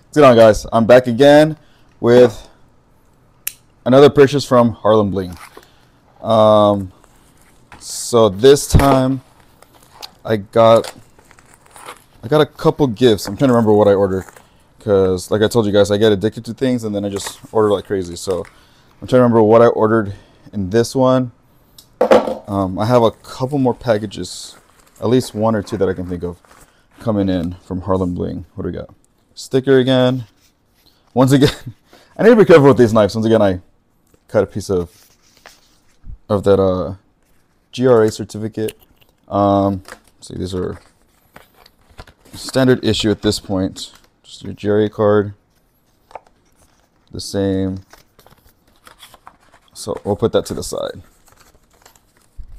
What's going on, guys? I'm back again with another purchase from Harlembling. So this time I got a couple gifts. I'm trying to remember what I ordered because, like I told you guys, I get addicted to things and then I just order like crazy. So I'm trying to remember what I ordered in this one. I have a couple more packages, at least one or two that I can think of, coming in from Harlembling. What do we got? Sticker again. Once again, I need to be careful with these knives. Once again, I cut a piece of that GRA certificate. See, these are standard issue at this point. Just your GRA card, the same. So we'll put that to the side.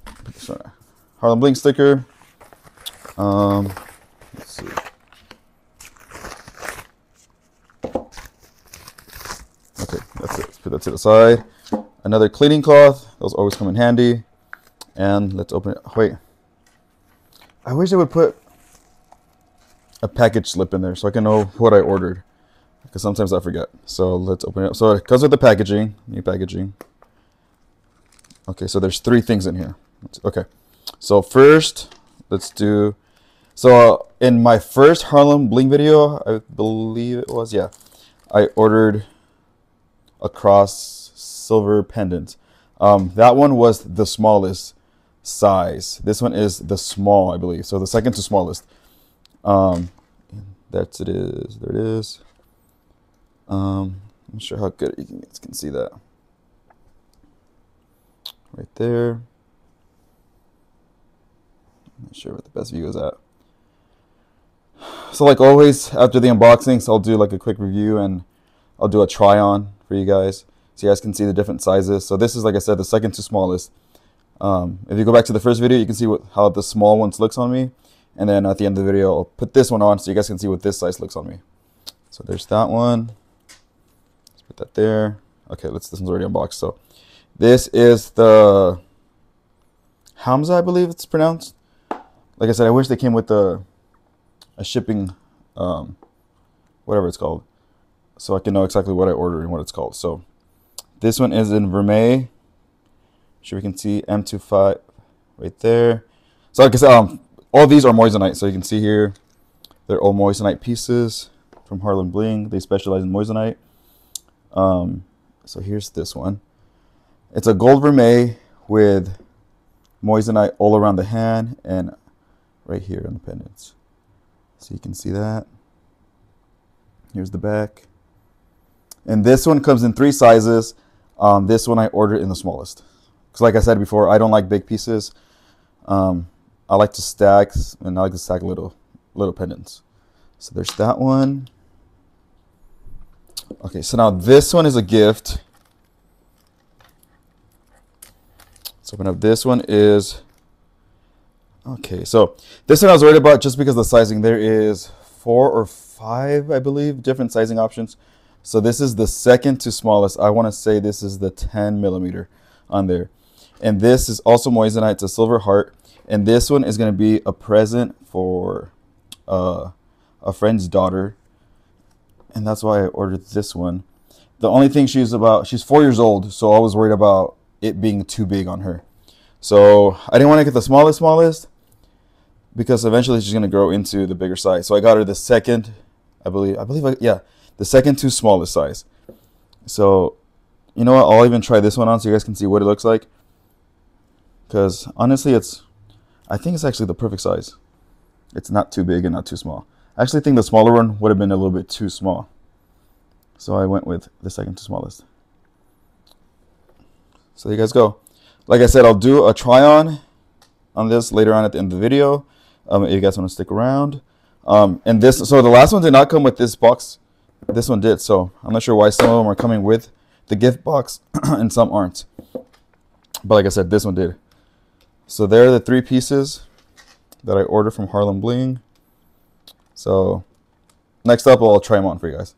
Put this on. Harlembling sticker. Let's see. Okay, that's it. Let's put that to the side. Another cleaning cloth. Those always come in handy. And let's open it. Wait. I wish I would put a package slip in there so I can know what I ordered, because sometimes I forget. So let's open it up. So it comes with the packaging, new packaging. Okay, so there's 3 things in here. Okay, so first, let's do. So in my first Harlembling video, I believe it was, yeah, I ordered a cross silver pendant. That one was the smallest size. This one is the small, I believe. So the second to smallest. That's it is. There it is. I'm not sure how good you guys can see that. Right there. I'm not sure what the best view is at. So like always, after the unboxings, I'll do like a quick review and I'll do a try on for you guys, so you guys can see the different sizes. So this is, like I said, the second to smallest. If you go back to the first video, you can see how the small ones looks on me. And then at the end of the video, I'll put this one on so you guys can see what this size looks on me. So there's that one. Let's put that there. Okay, this one's already unboxed. So this is the Hamsa, I believe it's pronounced. Like I said, I wish they came with a shipping, whatever it's called, so I can know exactly what I ordered and what it's called. So this one is in vermeil. Sure we can see M25 right there. So like I said, all these are moissanite. So you can see here, they're all moissanite pieces from Harlembling. They specialize in moissanite. So here's this one. It's a gold vermeil with moissanite all around the hand and right here on the pendants. So you can see that. Here's the back. And this one comes in 3 sizes. This one I ordered in the smallest. Because like I said before, I don't like big pieces. I like to stack, and I like to stack little pendants. So there's that one. Okay, so now this one is a gift. Let's open up. This one is, okay, so this one I was worried about just because of the sizing. There is 4 or 5, I believe, different sizing options. So this is the second to smallest. I want to say this is the 10 millimeter on there. And this is also moissanite. It's a silver heart. And this one is going to be a present for a friend's daughter. And that's why I ordered this one. The only thing she's 4 years old. So I was worried about it being too big on her. So I didn't want to get the smallest because eventually she's going to grow into the bigger size. So I got her the second, the second to smallest size. So, you know what? I'll even try this one on so you guys can see what it looks like. Because honestly, I think it's actually the perfect size. It's not too big and not too small. I actually think the smaller one would have been a little bit too small. So I went with the second to smallest. So there you guys go. Like I said, I'll do a try on this later on at the end of the video. If you guys want to stick around. And so the last one did not come with this box. This one did. So I'm not sure why some of them are coming with the gift box and some aren't. But like I said, this one did. So there are the 3 pieces that I ordered from Harlembling. So next up, I'll try them on for you guys.